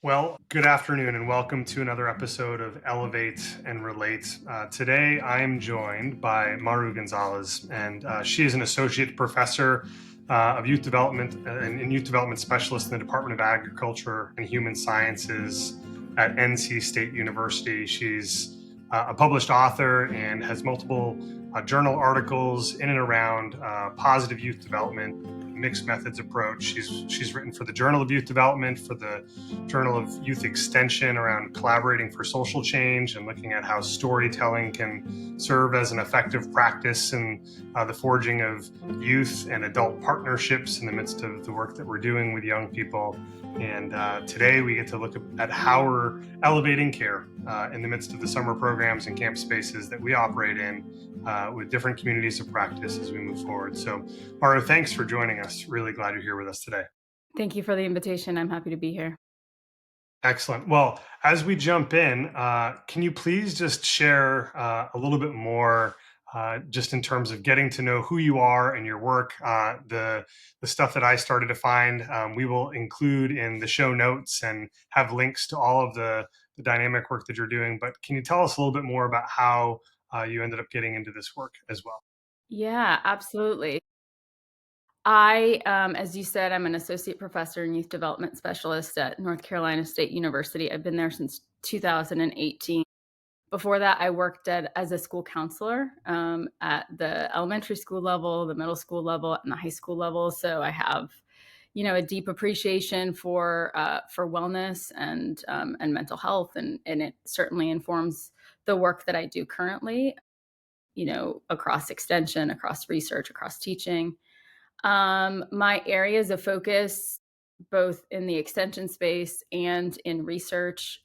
Well, good afternoon and welcome to another episode of Elevate and Relate. Today I am joined by Maru Gonzalez, and she is an associate professor of youth development and youth development specialist in the Department of Agriculture and Human Sciences at NC State University. She's a published author and has multiple journal articles in and around positive youth development, mixed methods approach. She's written for the Journal of Youth Development, for the Journal of Youth Extension around collaborating for social change and looking at how storytelling can serve as an effective practice in the forging of youth and adult partnerships in the midst of the work that we're doing with young people. And today we get to look at how we're elevating care in the midst of the summer programs and camp spaces that we operate in with different communities of practice as we move forward. So, Maru, thanks for joining us. Really glad you're here with us today. Thank you for the invitation. I'm happy to be here. Excellent. Well, as we jump in, can you please just share a little bit more, just in terms of getting to know who you are and your work? The stuff that I started to find, we will include in the show notes and have links to all of the dynamic work that you're doing. But can you tell us a little bit more about how you ended up getting into this work as well? Yeah, absolutely. As you said, I'm an associate professor and youth development specialist at North Carolina State University. I've been there since 2018. Before that, I worked as a school counselor at the elementary school level, the middle school level, and the high school level. So I have, a deep appreciation for wellness and mental health, and it certainly informs the work that I do currently. Across extension, across research, across teaching. My areas of focus, both in the extension space and in research,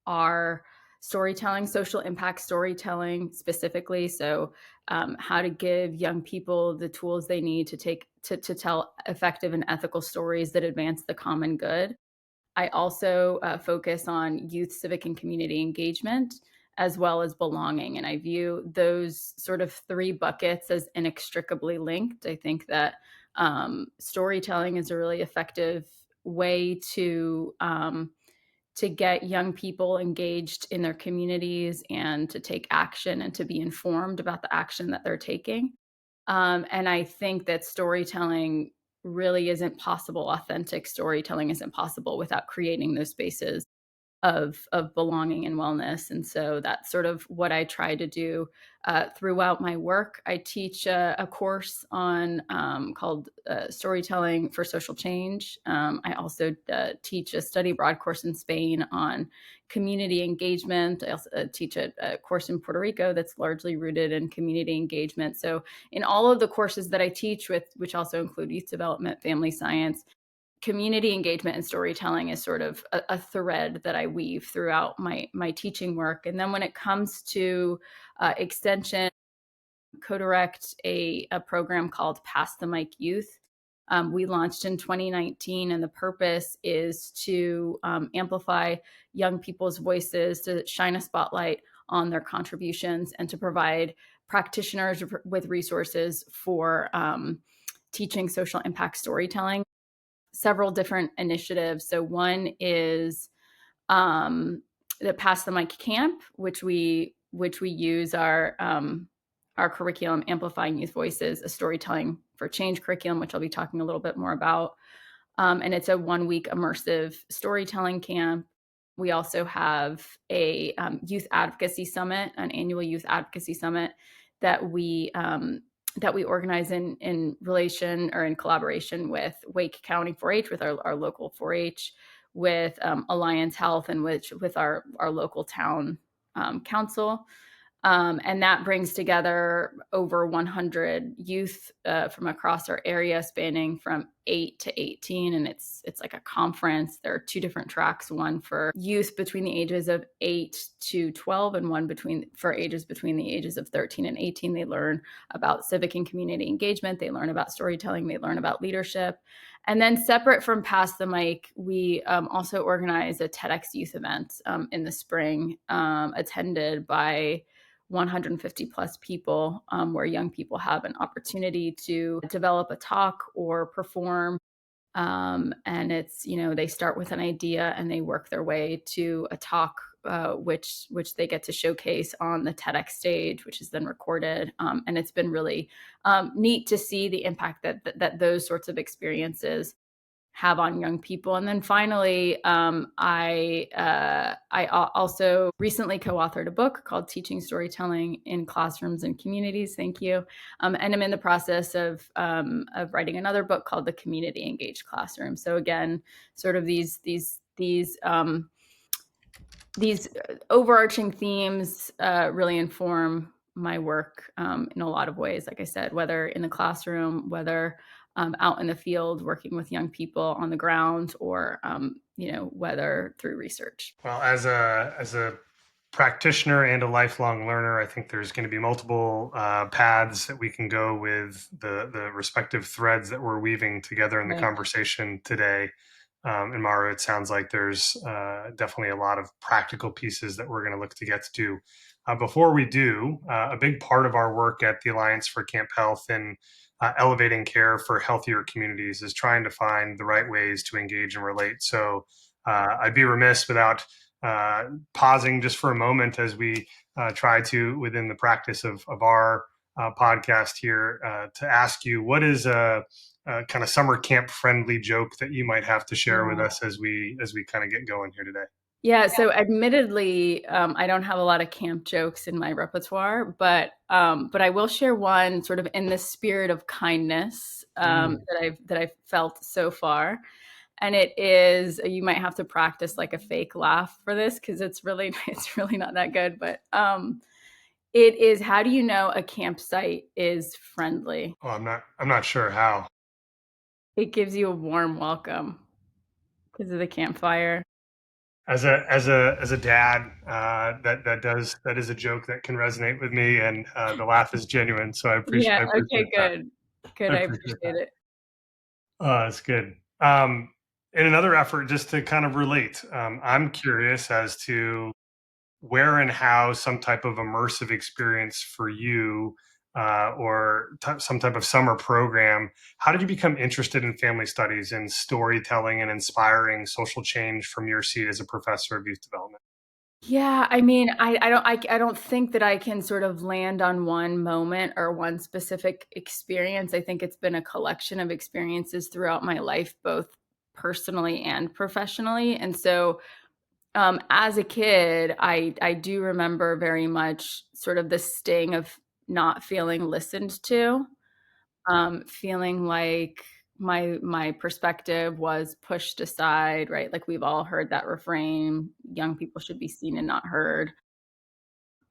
are storytelling, social impact storytelling specifically. So, how to give young people the tools they need to tell effective and ethical stories that advance the common good. I also focus on youth, civic, and community engagement, as well as belonging. And I view those sort of three buckets as inextricably linked. I think that storytelling is a really effective way to get young people engaged in their communities and to take action and to be informed about the action that they're taking. And I think that storytelling really isn't possible. Authentic storytelling isn't possible without creating those spaces of belonging and wellness. And so that's sort of what I try to do throughout my work. I teach a course on called Storytelling for Social Change. I also teach a study abroad course in Spain on community engagement. I also teach a course in Puerto Rico that's largely rooted in community engagement. So in all of the courses that I teach, which also include youth development, family science, community engagement and storytelling is sort of a thread that I weave throughout my teaching work. And then when it comes to extension, co-direct a program called Pass the Mic Youth. We launched in 2019, and the purpose is to amplify young people's voices, to shine a spotlight on their contributions, and to provide practitioners with resources for teaching social impact storytelling. Several different initiatives. So one is the Pass the Mic Camp, which we use our curriculum, Amplifying Youth Voices, a storytelling for change curriculum, which I'll be talking a little bit more about. And it's a 1 week immersive storytelling camp. We also have a youth advocacy summit, an annual youth advocacy summit that we organize in relation or in collaboration with Wake County 4-H, with our local 4-H, with Alliance Health, and with our local town council. And that brings together over 100 youth from across our area, spanning from 8 to 18. And it's like a conference. There are two different tracks, one for youth between the ages of 8 to 12, and one for ages between the ages of 13 and 18. They learn about civic and community engagement. They learn about storytelling. They learn about leadership. And then, separate from Pass the Mic, we also organize a TEDx youth event in the spring, attended by 150 plus people, where young people have an opportunity to develop a talk or perform And it's, they start with an idea and they work their way to a talk, which they get to showcase on the TEDx stage, which is then recorded. And it's been really neat to see the impact that those sorts of experiences have on young people. And then finally, I also recently co-authored a book called Teaching Storytelling in Classrooms and Communities. Thank you. And I'm in the process of writing another book called The Community Engaged Classroom. So again, sort of these overarching themes really inform my work in a lot of ways. Like I said, whether in the classroom, whether out in the field working with young people on the ground, or whether through research. Well, as a practitioner and a lifelong learner, I think there's going to be multiple paths that we can go with the respective threads that we're weaving together in the Right. conversation today. And Maru, it sounds like there's definitely a lot of practical pieces that we're going to look to get to. Before we do, a big part of our work at the Alliance for Camp Health and elevating care for healthier communities is trying to find the right ways to engage and relate. So I'd be remiss without pausing just for a moment as we try to, within the practice of our podcast here, to ask you, what is a kind of summer camp friendly joke that you might have to share with Yeah. us as we kind of get going here today? Yeah, so admittedly, I don't have a lot of camp jokes in my repertoire, but I will share one sort of in the spirit of kindness Mm. that I've felt so far. And it is, you might have to practice like a fake laugh for this because it's really it's really not that good. But it is, how do you know a campsite is friendly? Oh, I'm not sure how. It gives you a warm welcome because of the campfire. As a dad, that is a joke that can resonate with me, and the laugh is genuine. So I appreciate Yeah. I Okay. appreciate that. Good. Good. I I appreciate appreciate that. it. It's good. In another effort, just to kind of relate, I'm curious as to where and how some type of immersive experience for you, or some type of summer program. How did you become interested in family studies and storytelling and inspiring social change from your seat as a professor of youth development? Yeah, I mean, I don't think that I can sort of land on one moment or one specific experience. I think it's been a collection of experiences throughout my life, both personally and professionally. And so, as a kid, I do remember very much sort of the sting of not feeling listened to, feeling like my perspective was pushed aside, right? Like we've all heard that refrain, young people should be seen and not heard.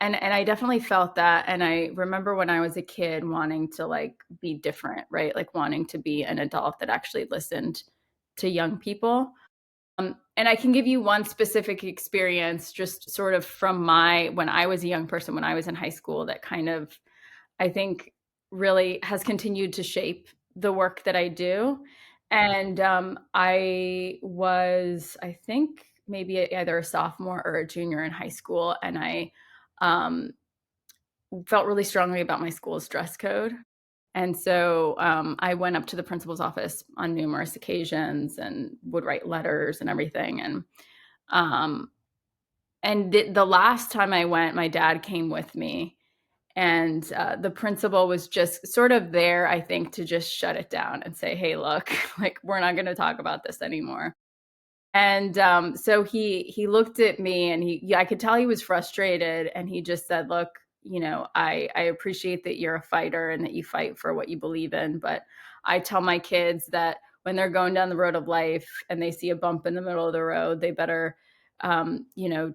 And I definitely felt that, and I remember when I was a kid wanting to, like, be different, right? Like, wanting to be an adult that actually listened to young people. And I can give you one specific experience just sort of from my when I was a young person, when I was in high school, that kind of, I think, really has continued to shape the work that I do. And, I was, I think, maybe either a sophomore or a junior in high school, and I, um, felt really strongly about my school's dress code. And so, I went up to the principal's office on numerous occasions and would write letters and everything. Um, and the last time I went, my dad came with me, and the principal was just sort of there, I think, to just shut it down and say, "Hey, look, like we're not going to talk about this anymore." And so he looked at me, and I could tell he was frustrated, and he just said, "Look, I appreciate that you're a fighter and that you fight for what you believe in, but I tell my kids that when they're going down the road of life and they see a bump in the middle of the road, they better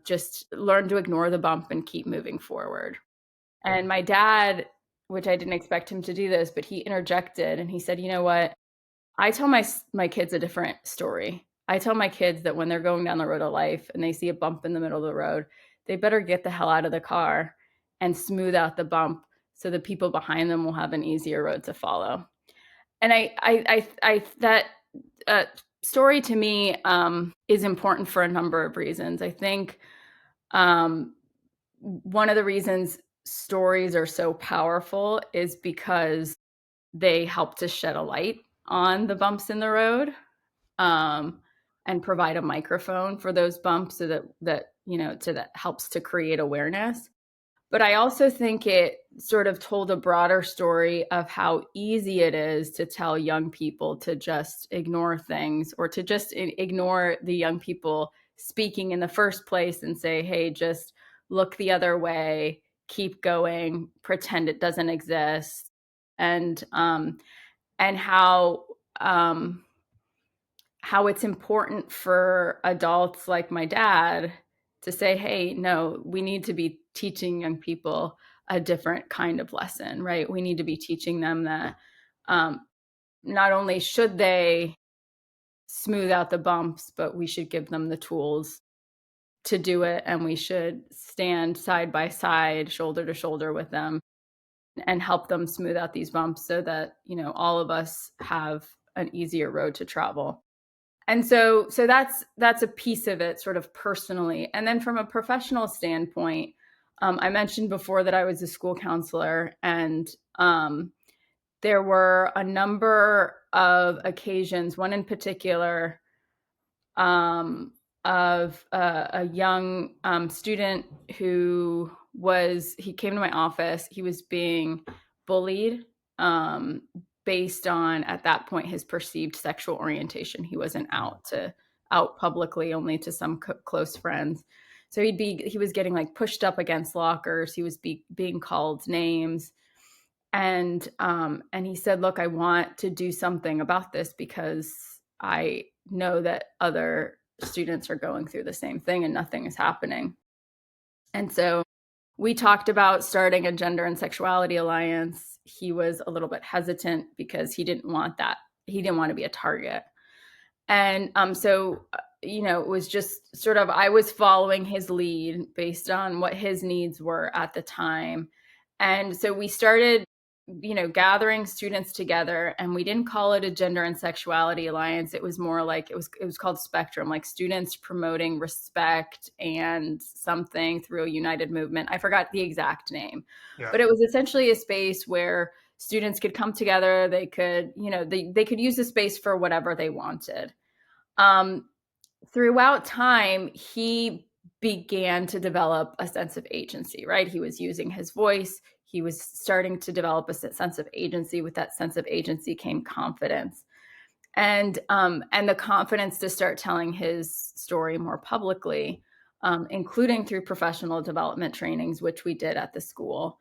just learn to ignore the bump and keep moving forward." And my dad, which I didn't expect him to do this, but he interjected and he said, "You know what? I tell my kids a different story. I tell my kids that when they're going down the road of life and they see a bump in the middle of the road, they better get the hell out of the car and smooth out the bump so the people behind them will have an easier road to follow." And I that uh, story to me is important for a number of reasons. I think um, one of the reasons stories are so powerful is because they help to shed a light on the bumps in the road. um, and provide a microphone for those bumps so that helps to create awareness. But I also think it sort of told a broader story of how easy it is to tell young people to just ignore things, or to just ignore the young people speaking in the first place and say, hey, just look the other way, keep going, pretend it doesn't exist. And um, how it's important for adults like my dad to say, hey, no, we need to be teaching young people a different kind of lesson, right? We need to be teaching them that um, not only should they smooth out the bumps, but we should give them the tools to do it. And we should stand side by side, shoulder to shoulder with them, and help them smooth out these bumps so that, all of us have an easier road to travel. And so that's a piece of it, sort of personally. And then from a professional standpoint, I mentioned before that I was a school counselor, and there were a number of occasions, one in particular, of a young student he came to my office. He was being bullied, based on, at that point, his perceived sexual orientation. He wasn't out publicly, only to some close friends. So he was getting like pushed up against lockers. He was being called names. And he said, look, I want to do something about this because I know that other students are going through the same thing and nothing is happening. And so we talked about starting a gender and sexuality alliance. He was a little bit hesitant because he didn't want that. He didn't want to be a target. And it was just sort of, I was following his lead based on what his needs were at the time. And so we started, gathering students together, and we didn't call it a gender and sexuality alliance. It was more like, it was called Spectrum, like students promoting respect and something through a united movement. I forgot the exact name, Yeah. but it was essentially a space where students could come together. They could, they could use the space for whatever they wanted. Um, Throughout time, he began to develop a sense of agency, right? He was using his voice. He was starting to develop a sense of agency. With that sense of agency came confidence. And the confidence to start telling his story more publicly, including through professional development trainings, which we did at the school,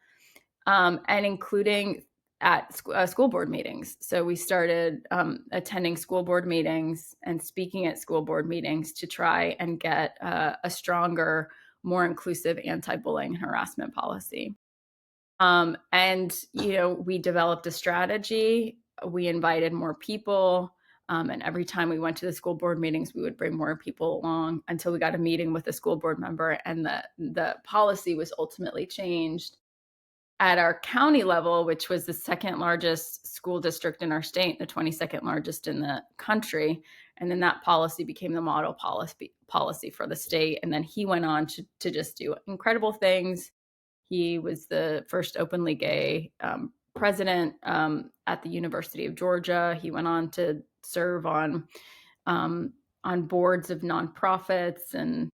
and including at school board meetings. So we started attending school board meetings and speaking at school board meetings to try and get a stronger, more inclusive anti-bullying and harassment policy. We developed a strategy. We invited more people. And every time we went to the school board meetings, we would bring more people along until we got a meeting with a school board member, and the policy was ultimately changed at our county level, which was the second largest school district in our state, the 22nd largest in the country. And then that policy became the model policy for the state. And then he went on to just do incredible things. He was the first openly gay president at the University of Georgia. He went on to serve on boards of nonprofits and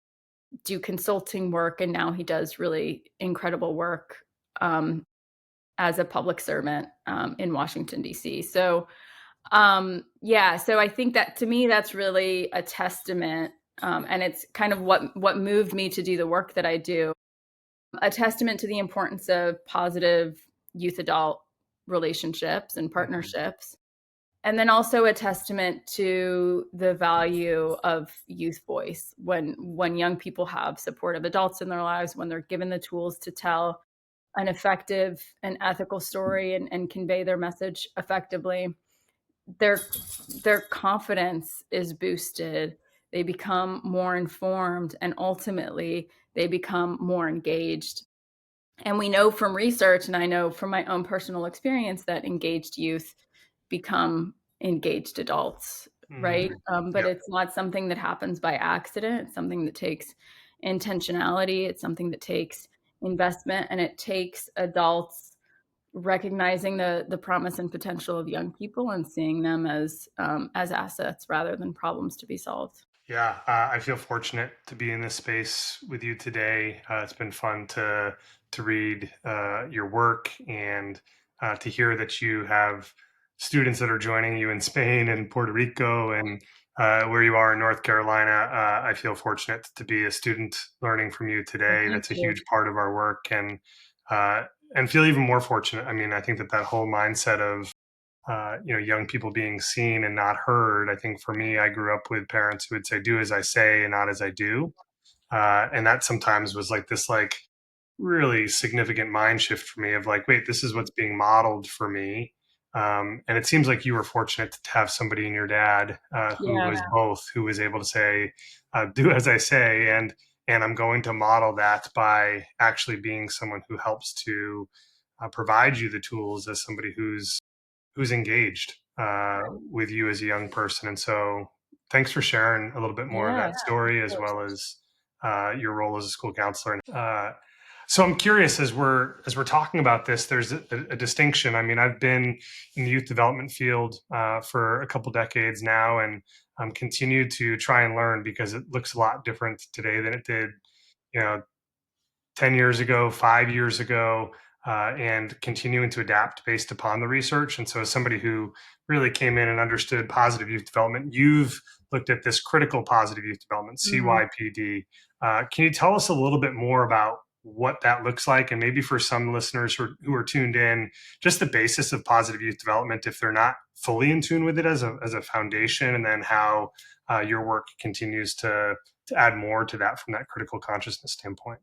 do consulting work. And now he does really incredible work as a public servant in Washington, D.C. So I think that, to me, that's really a testament, and it's kind of what moved me to do the work that I do, a testament to the importance of positive youth-adult relationships and partnerships, and then also a testament to the value of youth voice. When young people have supportive adults in their lives, when they're given the tools to tell an effective and ethical story and convey their message effectively, their confidence is boosted. They become more informed, and ultimately they become more engaged. And we know from research, and I know from my own personal experience, that engaged youth become engaged adults, right? But Yeah. it's not something that happens by accident. It's something that takes intentionality. It's something that takes investment, and it takes adults recognizing the promise and potential of young people and seeing them as assets rather than problems to be solved. Yeah, I feel fortunate to be in this space with you today. It's been fun to read your work and to hear that you have students that are joining you in Spain and Puerto Rico and where you are in North Carolina. I feel fortunate to be a student learning from you Well, today. thank That's a you. huge part of our work, uh, and feel even more fortunate. I mean, I think that whole mindset of young people being seen and not heard. I think for me, I grew up with parents who would say, "Do as I say and not as I do," and that sometimes was like this, like really significant mind shift for me of like, wait, this is what's being modeled for me. And it seems like you were fortunate to have somebody in your dad who Yeah, was both, who was able to say, "Do as I say," and I'm going to model that by actually being someone who helps to provide you the tools as somebody who's engaged with you as a young person. And so, thanks for sharing a little bit more of yeah, that story, of as course. well as your role as a school counselor. So I'm curious, as we're talking about this, there's a distinction. I mean, I've been in the youth development field for a couple decades now, and continue to try and learn because it looks a lot different today than it did, you know, 10 years ago, 5 years ago, and continuing to adapt based upon the research. And so, as somebody who really came in and understood positive youth development, you've looked at this critical positive youth development, Mhm. CYPD. Can you tell us a little bit more about what that looks like? And maybe for some listeners who are tuned in, just the basis of positive youth development, if they're not fully in tune with it as a foundation, and then how your work continues to add more to that from that critical consciousness standpoint.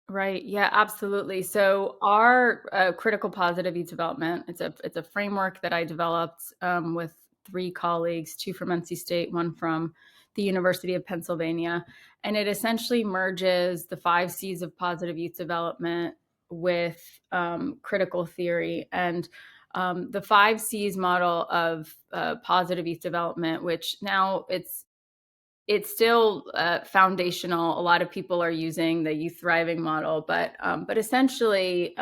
Right. Yeah, absolutely. So our critical positive youth development, it's a framework that I developed with three colleagues, two from NC State, one from the University of Pennsylvania, and it essentially merges the 5 C's of positive youth development with critical theory and the 5 C's model of positive youth development, which now it's still foundational. A lot of people are using the youth thriving model, but essentially,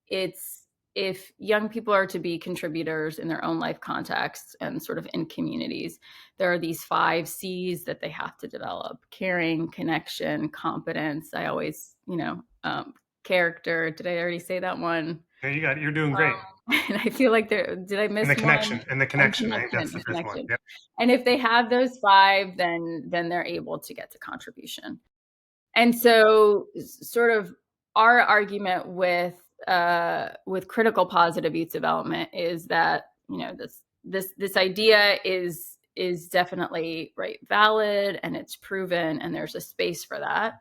it's if young people are to be contributors in their own life contexts and sort of in communities, there are these 5 C's that they have to develop: caring, connection, competence. I always, character. Did I already say that one? Yeah, you're doing great. And I feel like did I And the miss one? connection, and the And connection. I think connection, that's the and fifth one. connection. Yeah. And if they have those 5, then they're able to get to contribution. And so sort of our argument with critical positive youth development is that, this idea is definitely right valid and it's proven and there's a space for that.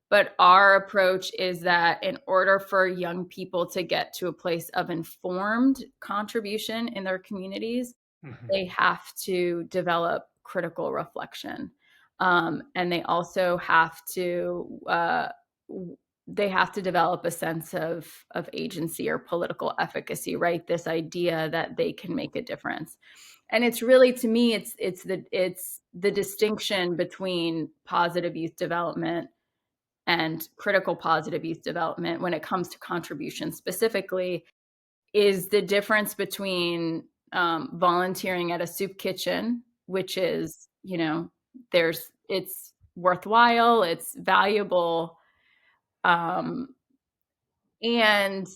But our approach is that in order for young people to get to a place of informed contribution in their communities, Mhm. they have to develop critical reflection. And they also have to they have to develop a sense of agency or political efficacy, right? This idea that they can make a difference. And it's really, to me, it's the distinction between positive youth development and critical positive youth development when it comes to contribution specifically is the difference between volunteering at a soup kitchen, which is, it's worthwhile, it's valuable, um, and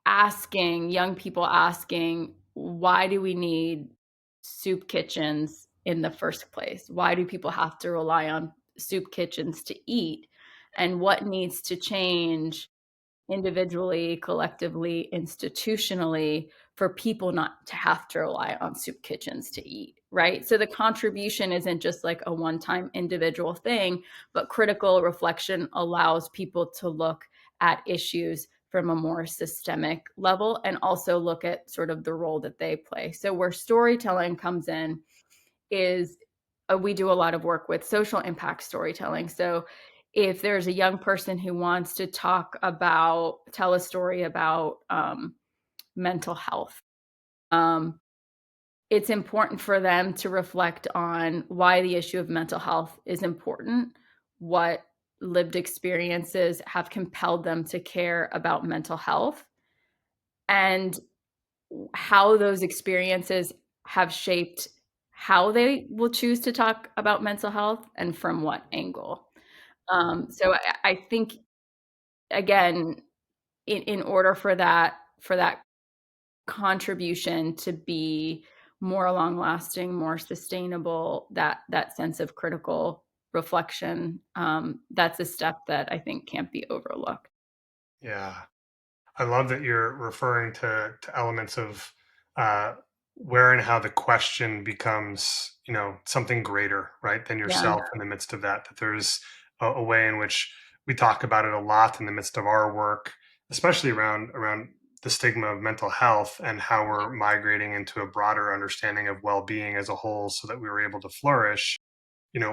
young people asking, why do we need soup kitchens in the first place? Why do people have to rely on soup kitchens to eat? And what needs to change individually, collectively, institutionally for people not to have to rely on soup kitchens to eat, right? So the contribution isn't just like a one time individual thing, but critical reflection allows people to look at issues from a more systemic level and also look at sort of the role that they play. So where storytelling comes in is we do a lot of work with social impact storytelling. So if there's a young person who wants to tell a story about mental health, um, it's important for them to reflect on why the issue of mental health is important, what lived experiences have compelled them to care about mental health, and how those experiences have shaped how they will choose to talk about mental health and from what angle. So I think, again, in order for that contribution to be more long lasting, more sustainable, that sense of critical reflection, that's a step that I think can't be overlooked. Yeah. I love that you're referring to elements of uh, where and how the question becomes, something greater, right, than Yeah, yourself in the midst of that. That there's a way in which we talk about it a lot in the midst of our work, especially around the stigma of mental health and how we're migrating into a broader understanding of well-being as a whole, so that we were able to flourish.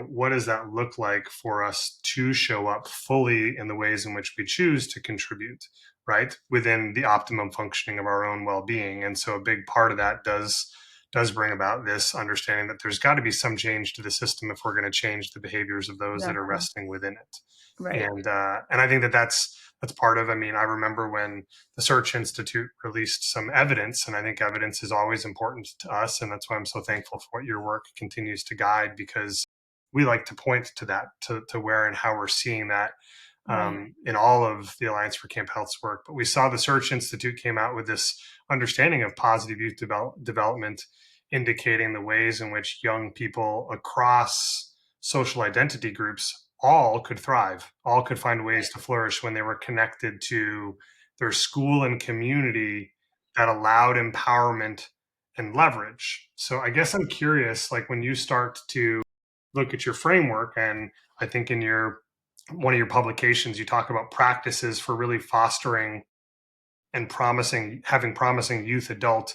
What does that look like for us to show up fully in the ways in which we choose to contribute, right, within the optimum functioning of our own well-being? And so a big part of that does bring about this understanding that there's got to be some change to the system if we're going to change the behaviors of those that are exactly. resting within it. Right, And I think that's part of. I mean, I remember when the Search Institute released some evidence, and I think evidence is always important to us, and that's why I'm so thankful for what your work continues to guide, because we like to point to that, to where and how we're seeing that right, in all of the Alliance for Camp Health's work. But we saw the Search Institute came out with this understanding of positive youth development, indicating the ways in which young people across social identity groups all could thrive, all could find ways right, to flourish when they were connected to their school and community that allowed empowerment and leverage. So I guess I'm curious, like when you start to look at your framework, and I think in your one of your publications you talk about practices for really fostering and having promising youth adult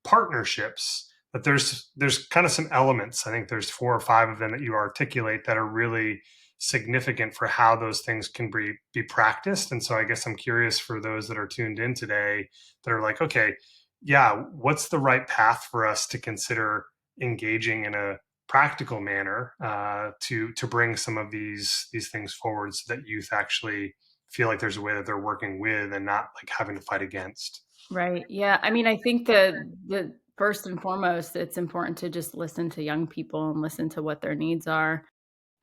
partnerships, that there's kind of some elements. I think there's 4 or 5 of them that you articulate that are really significant for how those things can be practiced. And so I guess I'm curious, for those that are tuned in today that are like, okay, yeah, what's the right path for us to consider engaging in a practical manner, to bring some of these things forward, so that youth actually feel like there's a way that they're working with and not like having to fight against. right. Yeah, I mean, I think the first and foremost, it's important to just listen to young people and listen to what their needs are,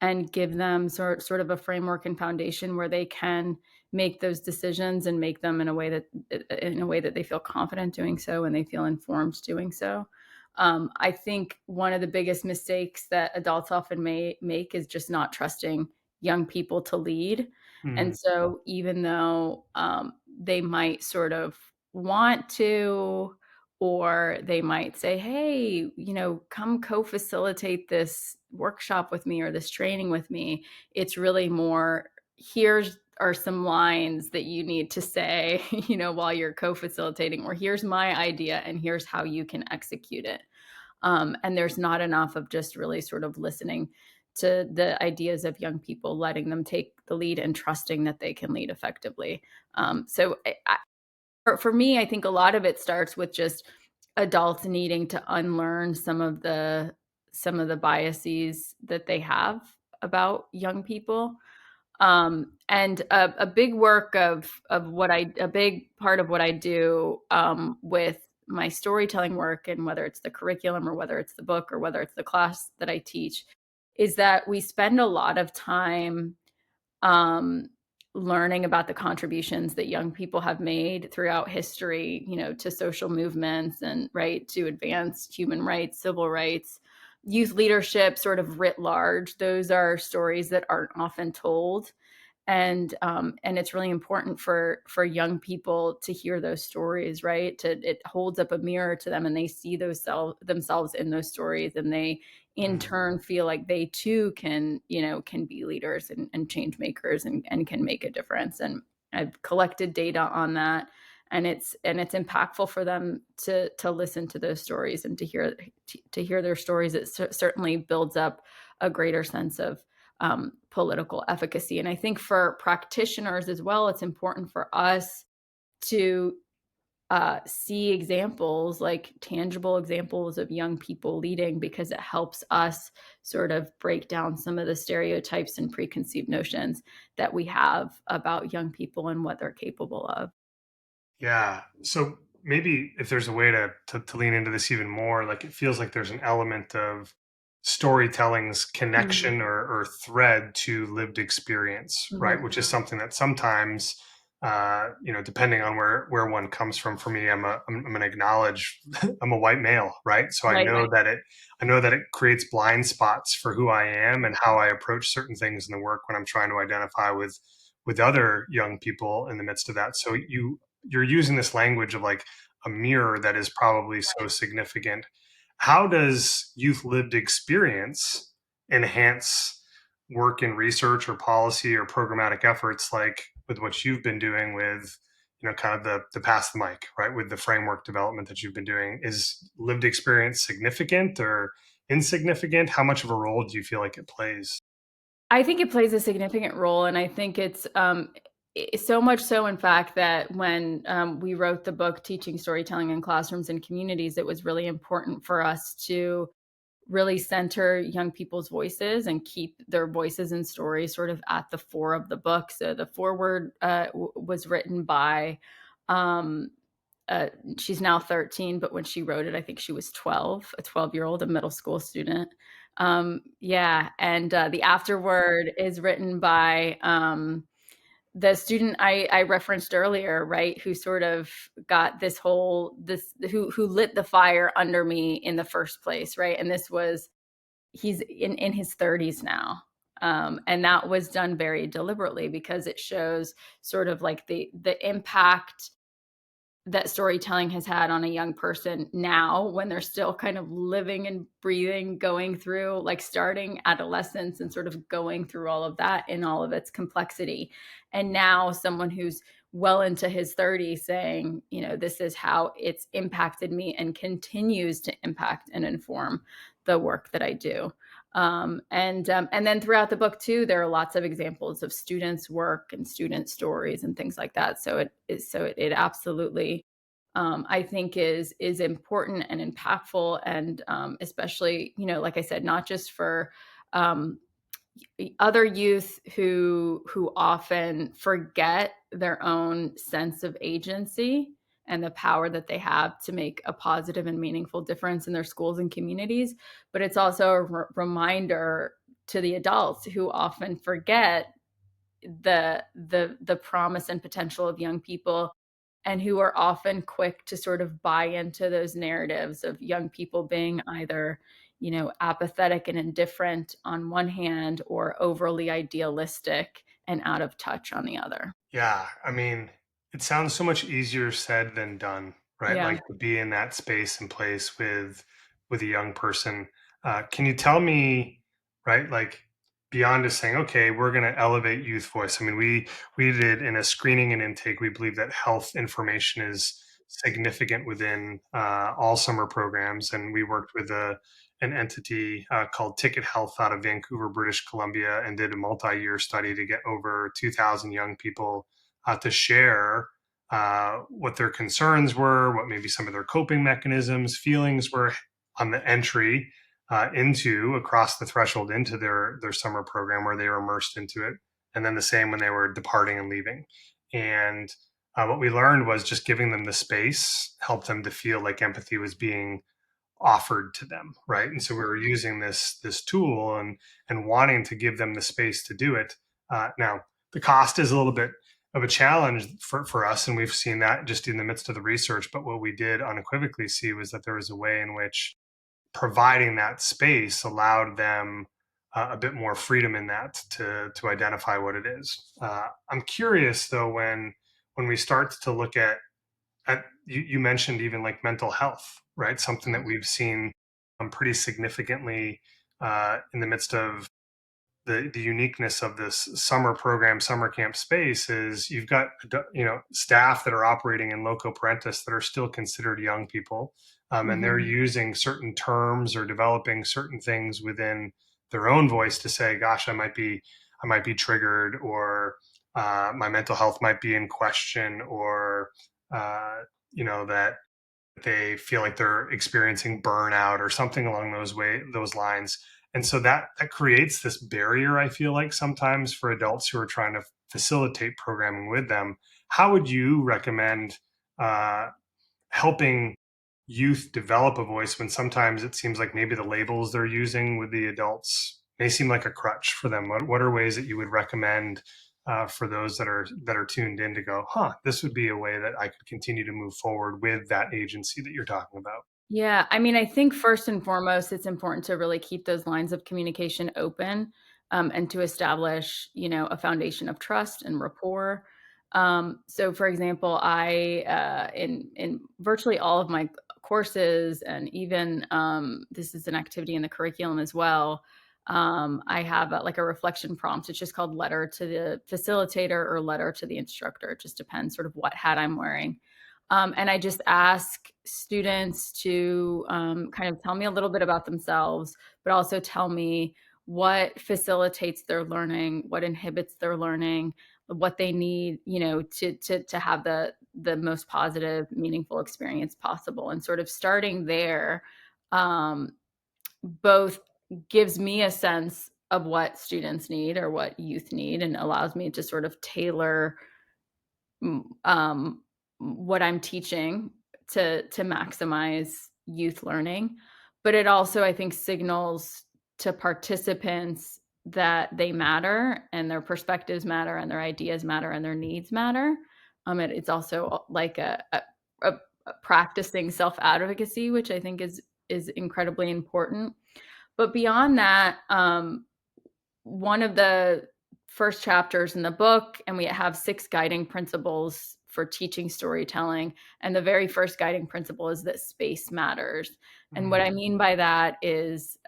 and give them sort of a framework and foundation where they can make those decisions and make them in a way that they feel confident doing so and they feel informed doing so. I think one of the biggest mistakes that adults often make is just not trusting young people to lead. Mm, And so even though they might sort of want to, or they might say, hey, come co-facilitate this workshop with me or this training with me, it's really more, here's are some lines that you need to say, while you're co-facilitating, or here's my idea and here's how you can execute it. And there's not enough of just really sort of listening to the ideas of young people, letting them take the lead and trusting that they can lead effectively. For me, I think a lot of it starts with just adults needing to unlearn some of the biases that they have about young people. And a big work of what a big part of what I do, with my storytelling work, and whether it's the curriculum or whether it's the book or whether it's the class that I teach, is that we spend a lot of time um, learning about the contributions that young people have made throughout history, to social movements and right to advance human rights, civil rights, youth leadership, sort of writ large. Those are stories that aren't often told, and it's really important for young people to hear those stories, right? It holds up a mirror to them, and they see themselves in those stories, and they in mm, turn feel like they too can be leaders and change makers, and can make a difference. And I've collected data on that, and it's impactful for them to listen to those stories and to hear their stories. It certainly builds up a greater sense of political efficacy. And I think for practitioners as well, it's important for us to see examples, like tangible examples of young people leading, because it helps us sort of break down some of the stereotypes and preconceived notions that we have about young people and what they're capable of. yeah. So maybe if there's a way to lean into this even more, like it feels like there's an element of storytelling's Mhm. connection or thread to lived experience, right? Mhm. Which is something that sometimes, depending on where one comes from. For me, I'm going to acknowledge I'm a white male, right? So Right, right. I know that it creates blind spots for who I am and how I approach certain things in the work when I'm trying to identify with other young people in the midst of that. So you're using this language of like a mirror that is probably so significant. How does youth lived experience enhance work in research or policy or programmatic efforts like with what you've been doing with kind of the pass the mic, right, with the framework development that you've been doing? Is lived experience significant or insignificant? How much of a role do you feel like it plays? I think it plays a significant role, and I think it's, so much so, in fact, that when, we wrote the book Teaching Storytelling in Classrooms and Communities, it was really important for us to really center young people's voices and keep their voices and stories sort of at the fore of the book. So the foreword, was written by, um, uh, she's now 13, but when she wrote it, I think she was 12, a 12-year-old, a middle school student. Yeah, and the afterword is written by the student I referenced earlier, right? Who sort of got this who lit the fire under me in the first place, right? And this was he's in his 30s now. And that was done very deliberately because it shows sort of like the impact that storytelling has had on a young person now when they're still kind of living and breathing, going through like starting adolescence and sort of going through all of that in all of its complexity. And now someone who's well into his 30s saying, this is how it's impacted me and continues to impact and inform the work that I do. And then throughout the book too, there are lots of examples of students' work and student stories and things like that. So it absolutely, I think is important and impactful, and especially, like I said, not just for um, other youth who often forget their own sense of agency and the power that they have to make a positive and meaningful difference in their schools and communities, but it's also a reminder to the adults who often forget the promise and potential of young people, and who are often quick to sort of buy into those narratives of young people being either, apathetic and indifferent on one hand, or overly idealistic and out of touch on the other. Yeah, I mean, it sounds so much easier said than done, right? Yeah. Like to be in that space and place with a young person. Can you tell me, right, like beyond just saying, okay, we're going to elevate youth voice. I mean, we did in a screening and intake. We believe that health information is significant within all summer programs, and we worked with an entity called Ticket Health out of Vancouver, British Columbia, and did a multi-year study to get over 2,000 young people to share what their concerns were, what maybe some of their coping mechanisms, feelings were on the entry into across the threshold into their summer program where they were immersed into it, and then the same when they were departing and leaving. And what we learned was just giving them the space helped them to feel like empathy was being offered to them, right? And so we were using this tool and wanting to give them the space to do it. Now the cost is a little bit of a challenge for us, and we've seen that just in the midst of the research. But what we did unequivocally see was that there was a way in which providing that space allowed them a bit more freedom in that to identify what it is. I'm curious though when we start to look at you mentioned even like mental health, right? Something that we've seen pretty significantly in the midst of the uniqueness of this summer program, summer camp space is you've got staff that are operating in loco parentis that are still considered young people, and they're Mhm. using certain terms or developing certain things within their own voice to say, "Gosh, I might be triggered," or "My mental health might be in question," or that they feel like they're experiencing burnout or something along those lines. And so that creates this barrier, I feel like sometimes for adults who are trying to facilitate programming with them. How would you recommend uh, helping youth develop a voice when sometimes it seems like maybe the labels they're using with the adults may seem like a crutch for them? What are ways that you would recommend for those that are tuned in to go, huh, this would be a way that I could continue to move forward with that agency that you're talking about? Yeah, I mean, I think first and foremost, it's important to really keep those lines of communication open, and to establish, a foundation of trust and rapport. So, for example, in virtually all of my courses, and even this is an activity in the curriculum as well. I have like a reflection prompt. It's just called "Letter to the Facilitator" or "Letter to the Instructor." It just depends, sort of, what hat I'm wearing. And I just ask students to kind of tell me a little bit about themselves, but also tell me what facilitates their learning, what inhibits their learning, what they need, to have the most positive, meaningful experience possible. And sort of starting there, um, both gives me a sense of what students need or what youth need, and allows me to sort of tailor what I'm teaching to maximize youth learning. But it also, I think, signals to participants that they matter, and their perspectives matter, and their ideas matter, and their needs matter. It's also like a practicing self-advocacy, which I think is incredibly important. But beyond that, one of the first chapters in the book, and we have 6 guiding principles for teaching storytelling, and the very first guiding principle is that space matters. And what Mm, I mean by that is,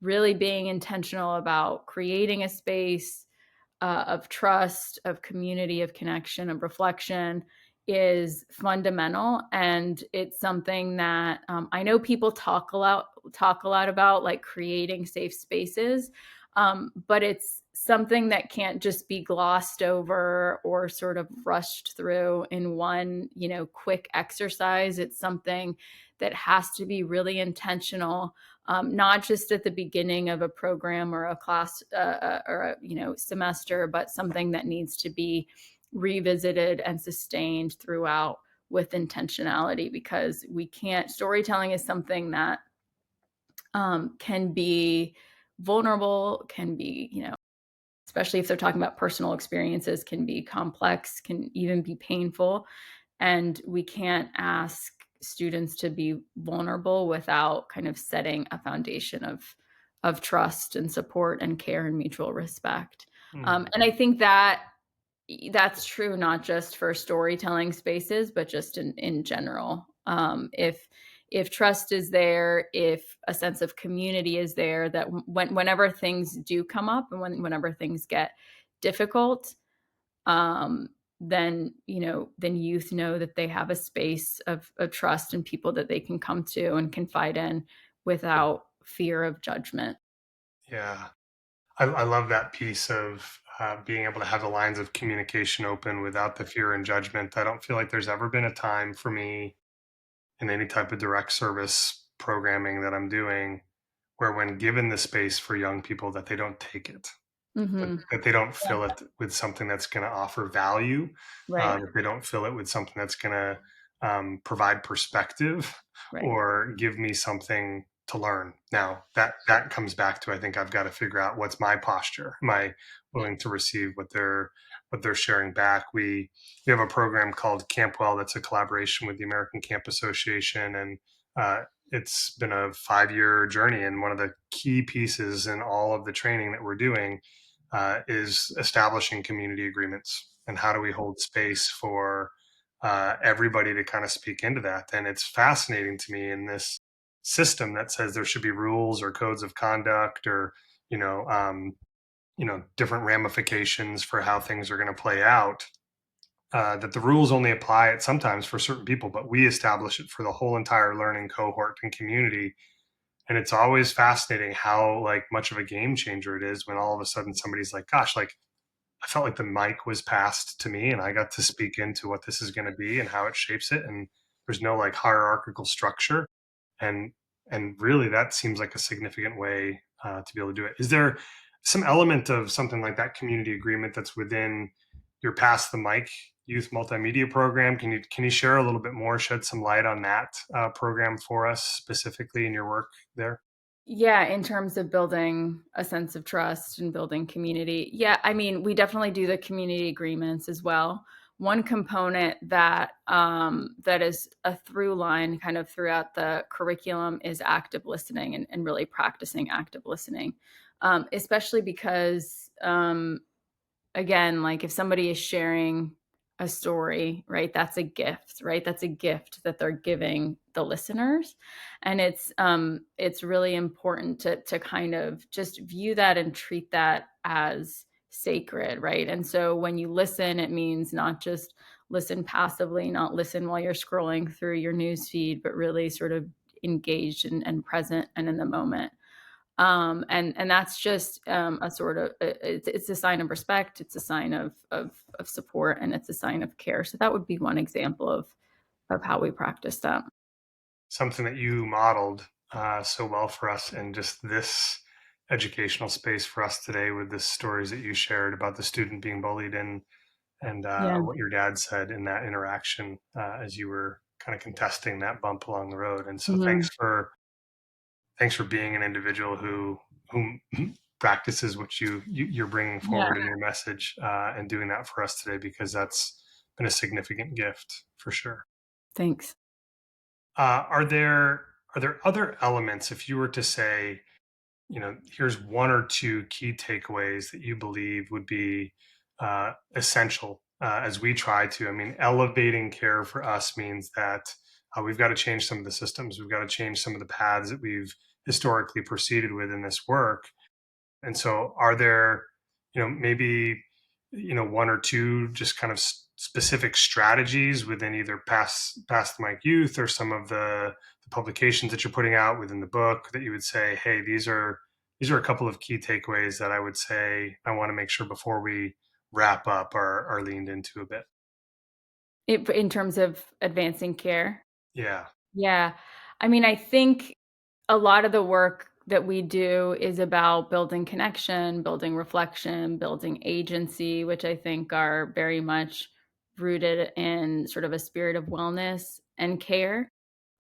really being intentional about creating a space of trust, of community, of connection, of reflection is fundamental, and it's something that I know people talk a lot about, like creating safe spaces, but it's something that can't just be glossed over or sort of rushed through in one, quick exercise. It's something that has to be really intentional, not just at the beginning of a program or a class, or a semester, but something that needs to be revisited and sustained throughout with intentionality, because we can't storytelling is something that can be vulnerable, can be, especially if they're talking about personal experiences, can be complex, can even be painful. And we can't ask students to be vulnerable without kind of setting a foundation of trust and support and care and mutual respect. mm. And I think that that's true not just for storytelling spaces, but just in general. If trust is there, if a sense of community is there, that whenever things do come up, and whenever things get difficult, um, then youth know that they have a space of trust and people that they can come to and confide in without fear of judgment. Yeah. I love that piece of being able to have the lines of communication open without the fear and judgment. I don't feel like there's ever been a time for me in any type of direct service programming that I'm doing where, when given the space for young people, that they don't take it, Mhm. that they don't Yeah, fill it with something that's going to offer value, right, that they don't fill it with something that's going to provide perspective right. or give me something to learn. Now that comes back to, I think I've got to figure out what's my posture. Am I willing to receive what they're sharing back? We have a program called Campwell that's a collaboration with the American Camp Association, and uh, it's been a 5-year journey. And one of the key pieces in all of the training that we're doing is establishing community agreements, and how do we hold space for everybody to kind of speak into that. And it's fascinating to me, in this system that says there should be rules or codes of conduct, or you know um, different ramifications for how things are going to play out, that the rules only apply it sometimes for certain people, but we establish it for the whole entire learning cohort and community. And it's always fascinating how, like, much of a game changer it is when all of a sudden somebody's like, gosh, like, I felt like the mic was passed to me and I got to speak into what this is going to be and how it shapes it. And there's no like hierarchical structure. And really, that seems like a significant way to be able to do it. Is there some element of something like that community agreement that's within your Pass the Mic youth multimedia program. Can you share a little bit more, shed some light on that program for us specifically in your work there? Yeah, in terms of building a sense of trust and building community. Yeah, I mean, we definitely do the community agreements as well. One component that is a through line kind of throughout the curriculum is active listening and really practicing active listening, especially because again, like if somebody is sharing a story, right? That's a gift, right? That's a gift that they're giving the listeners. And it's really important to kind of just view that and treat that as sacred, right? And so when you listen, it means not just listen passively, not listen while you're scrolling through your news feed, but really sort of engaged and present and in the moment. And that's just a sort of it's a sign of respect, it's a sign of support, and it's a sign of care. So that would be one example of how we practice that. Something that you modeled so well for us in just this educational space for us today with the stories that you shared about the student being bullied and Yeah. what your dad said in that interaction as you were kind of contesting that bump along the road. And so Mhm. thanks for being an individual who practices what you're bringing Yeah. forward in your message and doing that for us today because that's been a significant gift for sure. Thanks. Are there other elements if you were to say, here's one or two key takeaways that you believe would be essential as we try to? I mean, elevating care for us means that we've got to change some of the systems. We've got to change some of the paths that we've historically proceeded with in this work. And so, are there, maybe, one or two just kind of specific strategies within either past the Mike Youth or some of the publications that you're putting out within the book that you would say, hey, these are a couple of key takeaways that I would say I want to make sure before we wrap up are leaned into a bit. In terms of advancing care. Yeah. Yeah. I mean, I think a lot of the work that we do is about building connection, building reflection, building agency, which I think are very much rooted in sort of a spirit of wellness and care.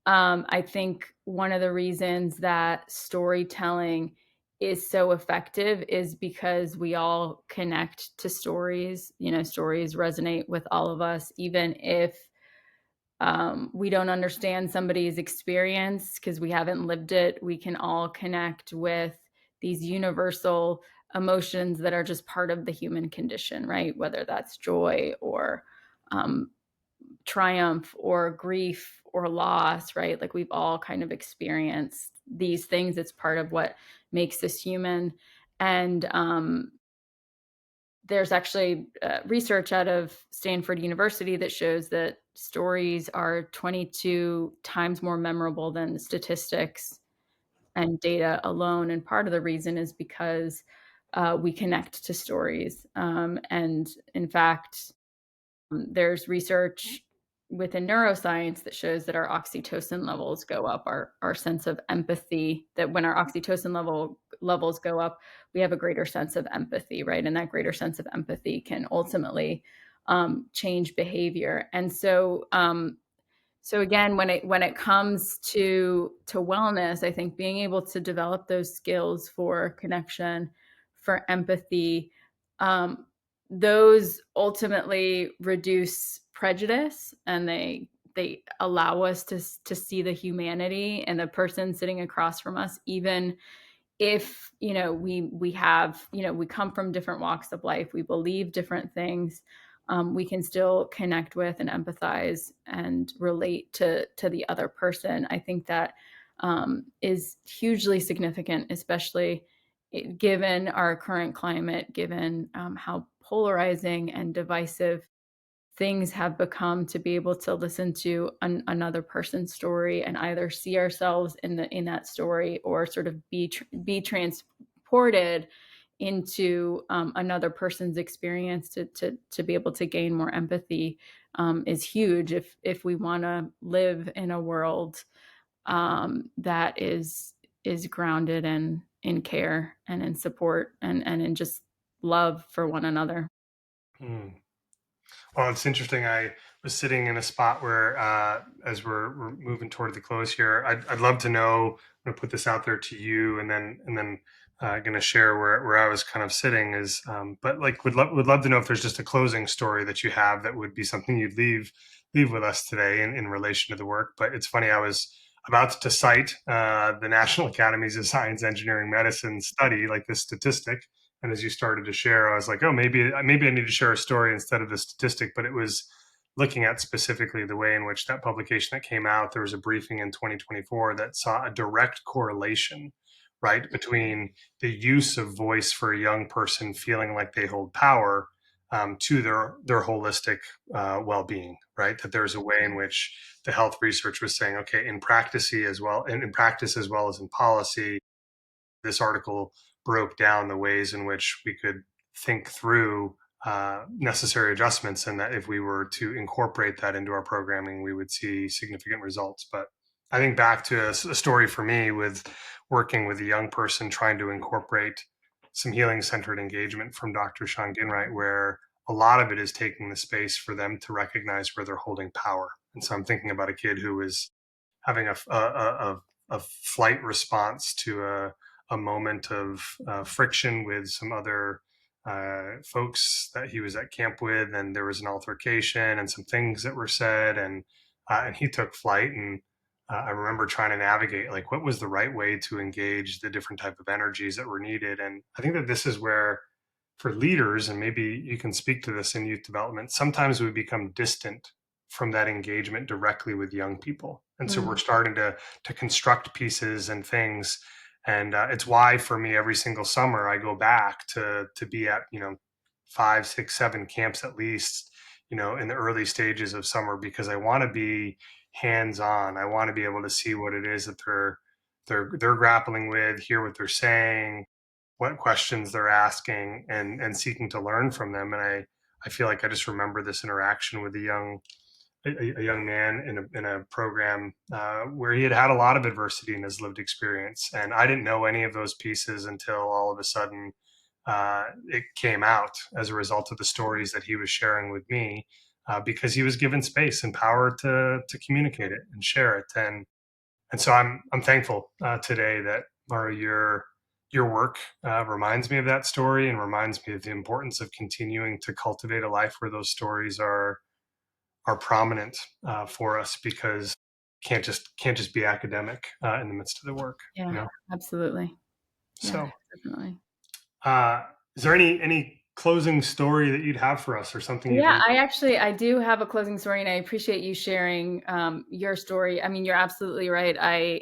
I think one of the reasons that storytelling is so effective is because we all connect to stories. You know, stories resonate with all of us, even if we don't understand somebody's experience because we haven't lived it. We can all connect with these universal emotions that are just part of the human condition, right? Whether that's joy or um, triumph or grief or loss, right? Like we've all kind of experienced these things. It's part of what makes us human. And there's actually research out of Stanford University that shows that stories are 22 times more memorable than statistics and data alone. And part of the reason is because we connect to stories. And in fact, there's research within neuroscience that shows that our oxytocin levels go up, our sense of empathy, that when our oxytocin levels go up, we have a greater sense of empathy, right? And that greater sense of empathy can ultimately change behavior. And so again, when it comes to wellness, I think being able to develop those skills for connection, for empathy, um, those ultimately reduce prejudice, and they allow us to see the humanity in the person sitting across from us, even if we have we come from different walks of life, we believe different things, we can still connect with and empathize and relate to the other person. I think that is hugely significant, especially given our current climate, given how polarizing and divisive things have become, to be able to listen to another person's story and either see ourselves in that story or sort of be transported into another person's experience to be able to gain more empathy is huge if we want to live in a world that is grounded in care and in support and in just love for one another. Hmm. Well, it's interesting. I was sitting in a spot where, as we're moving toward the close here, I'd love to know. I'm going to put this out there to you, and then going to share where I was kind of sitting is. But like, would love to know if there's just a closing story that you have that would be something you'd leave with us today in relation to the work. But it's funny. I was about to cite the National Academies of Science, Engineering, Medicine study, like this statistic, and as you started to share, I was like, oh, maybe I need to share a story instead of the statistic. But it was looking at specifically the way in which that publication that came out. There was a briefing in 2024 that saw a direct correlation, right, between the use of voice for a young person feeling like they hold power, to their holistic well-being, right? That there's a way in which the health research was saying, okay, in practice as well, and in practice as well as in policy, this article broke down the ways in which we could think through necessary adjustments, and that if we were to incorporate that into our programming, we would see significant results. But I think back to a story for me with working with a young person trying to incorporate some healing centered engagement from Dr. Sean Ginwright, where a lot of it is taking the space for them to recognize where they're holding power. And so I'm thinking about a kid who was having a flight response to a moment of friction with some other folks that he was at camp with, and there was an altercation and some things that were said, and he took flight. And I remember trying to navigate like what was the right way to engage the different type of energies that were needed. And I think that this is where, for leaders, and maybe you can speak to this in youth development, sometimes we become distant from that engagement directly with young people. And so we're Mm. starting to construct pieces and things. And it's why for me, every single summer I go back to be at, 5, 6, 7 camps at least, in the early stages of summer, because I want to be hands on. I want to be able to see what it is that they're grappling with, hear what they're saying, what questions they're asking, and seeking to learn from them. And I feel like I just remember this interaction with a young man in a program where he had had a lot of adversity in his lived experience, and I didn't know any of those pieces until all of a sudden it came out as a result of the stories that he was sharing with me, because he was given space and power to communicate it and share it. And so I'm thankful today that, Maru, your work reminds me of that story and reminds me of the importance of continuing to cultivate a life where those stories are prominent for us, because can't just be academic in the midst of the work, you Yeah, know. absolutely. Yeah, So, definitely. uh, is there any closing story that you'd have for us, or something you'd Yeah, leave? I do have a closing story, and I appreciate you sharing your story. I mean, you're absolutely right. I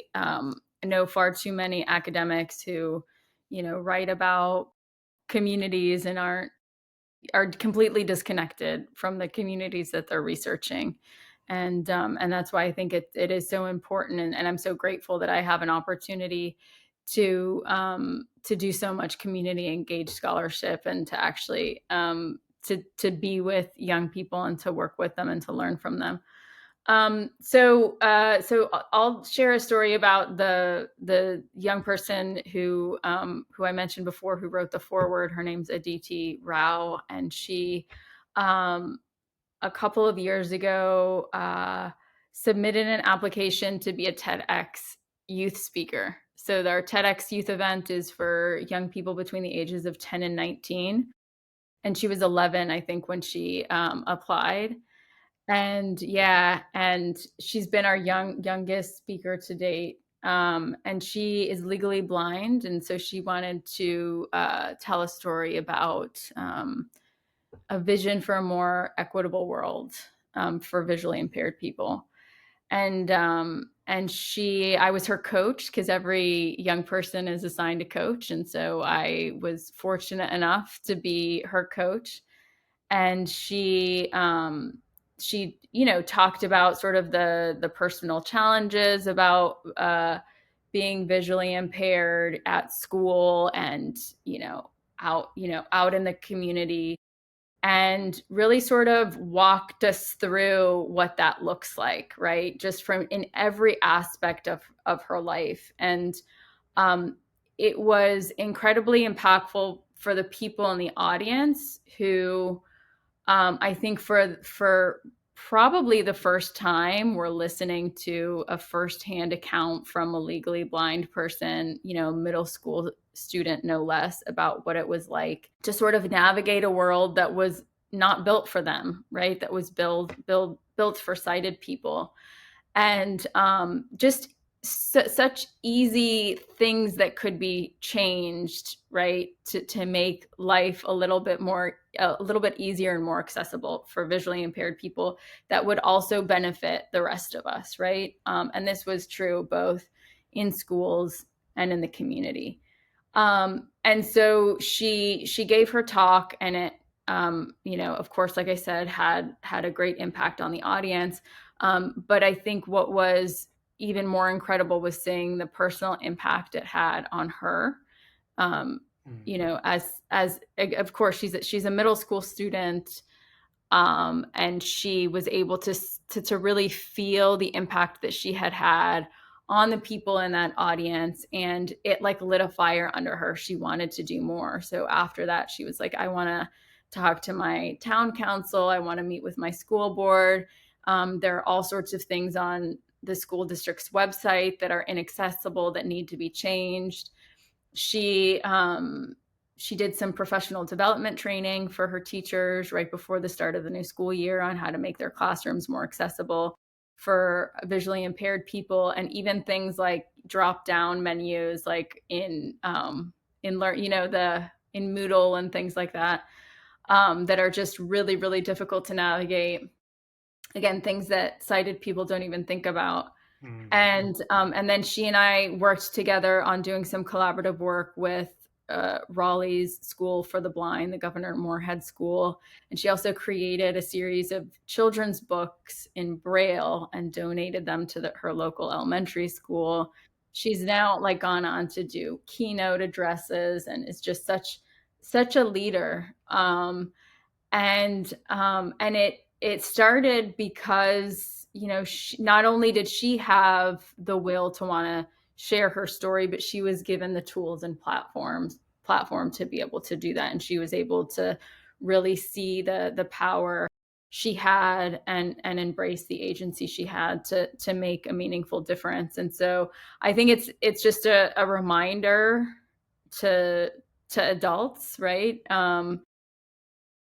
know far too many academics who, write about communities and are completely disconnected from the communities that they're researching. And that's why I think it is so important. And I'm so grateful that I have an opportunity to do so much community engaged scholarship, and to actually to be with young people and to work with them and to learn from them. So I'll share a story about the young person who I mentioned before, who wrote the foreword. Her name's Aditi Rao, and she, um, a couple of years ago, submitted an application to be a TEDx youth speaker. So our TEDx youth event is for young people between the ages of 10 and 19, and she was 11, I think, when she applied. And yeah, and she's been our youngest speaker to date. And she is legally blind, and so she wanted to tell a story about a vision for a more equitable world for visually impaired people. And I was her coach, because every young person is assigned a coach, and so I was fortunate enough to be her coach. And she talked about sort of the personal challenges about being visually impaired at school, and out in the community, and really sort of walked us through what that looks like, right, just from in every aspect of her life. And um, it was incredibly impactful for the people in the audience who I think for probably the first time, we're listening to a firsthand account from a legally blind person, middle school student, no less, about what it was like to sort of navigate a world that was not built for them, right? That was built for sighted people. And just such easy things that could be changed, right, to make life a little bit easier and more accessible for visually impaired people that would also benefit the rest of us, right? And this was true both in schools and in the community. And so she gave her talk, and it, of course, like I said, had a great impact on the audience. But I think what was even more incredible was seeing the personal impact it had on her. As of course she's a middle school student, and she was able to really feel the impact that she had on the people in that audience, and it like lit a fire under her. She wanted to do more. So after that, she was like, I want to talk to my town council, I want to meet with my school board. There are all sorts of things on the school district's website that are inaccessible that need to be changed. She did some professional development training for her teachers right before the start of the new school year on how to make their classrooms more accessible for visually impaired people, and even things like drop down menus, like in Moodle and things like that, that are just really, really difficult to navigate. Again, things that sighted people don't even think about. And then she and I worked together on doing some collaborative work with Raleigh's School for the Blind, the Governor Moorhead School. And she also created a series of children's books in Braille and donated them to her local elementary school. She's now like gone on to do keynote addresses and is just such a leader. And it started because not only did she have the will to want to share her story, but she was given the tools and platform to be able to do that, and she was able to really see the power she had, and embrace the agency she had to make a meaningful difference. And so I think it's just a reminder to adults, right?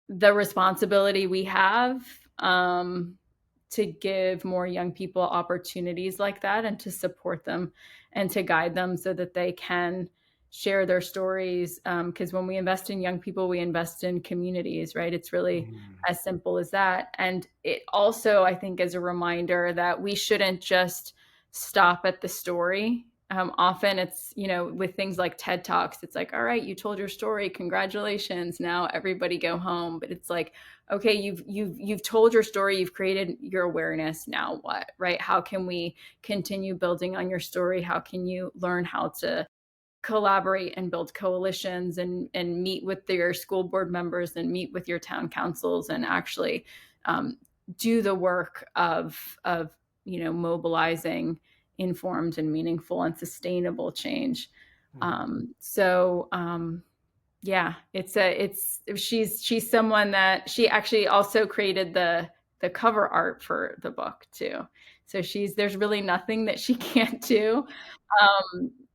The responsibility we have, to give more young people opportunities like that, and to support them and to guide them so that they can share their stories. Because when we invest in young people, we invest in communities, right? It's really as simple as that. And it also, I think, is a reminder that we shouldn't just stop at the story. Often it's, with things like TED Talks, it's like, all right, you told your story, congratulations, now everybody go home. But it's like, okay, you've told your story, you've created your awareness, now what, right? How can we continue building on your story? How can you learn how to collaborate and build coalitions, and meet with your school board members and meet with your town councils, and actually do the work of mobilizing informed and meaningful and sustainable change. Yeah, she's someone that she actually also created the cover art for the book too. So there's really nothing that she can't do.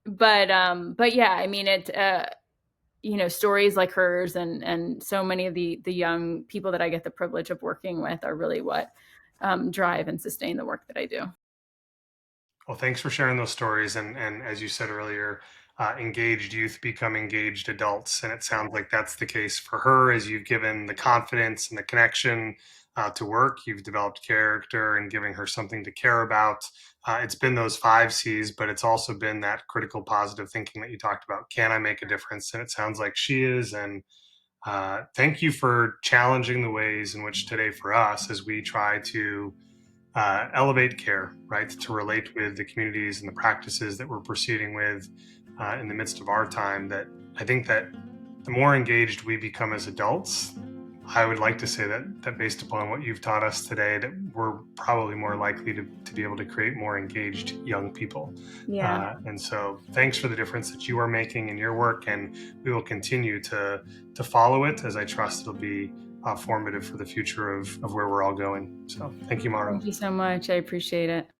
But yeah, I mean, stories like hers, and so many of the young people that I get the privilege of working with are really what drive and sustain the work that I do. Well, thanks for sharing those stories. And as you said earlier, engaged youth become engaged adults. And it sounds like that's the case for her, as you've given the confidence and the connection to work. You've developed character and giving her something to care about. It's been those 5 C's, but it's also been that critical positive thinking that you talked about. Can I make a difference? And it sounds like she is. And thank you for challenging the ways in which today for us, as we try to elevate care, right? To relate with the communities and the practices that we're proceeding with in the midst of our time. That I think that the more engaged we become as adults, I would like to say that based upon what you've taught us today, that we're probably more likely to be able to create more engaged young people. Yeah. And so thanks for the difference that you are making in your work, and we will continue to follow it, as I trust it'll be formative for the future of where we're all going. So thank you, Maru. Thank you so much. I appreciate it.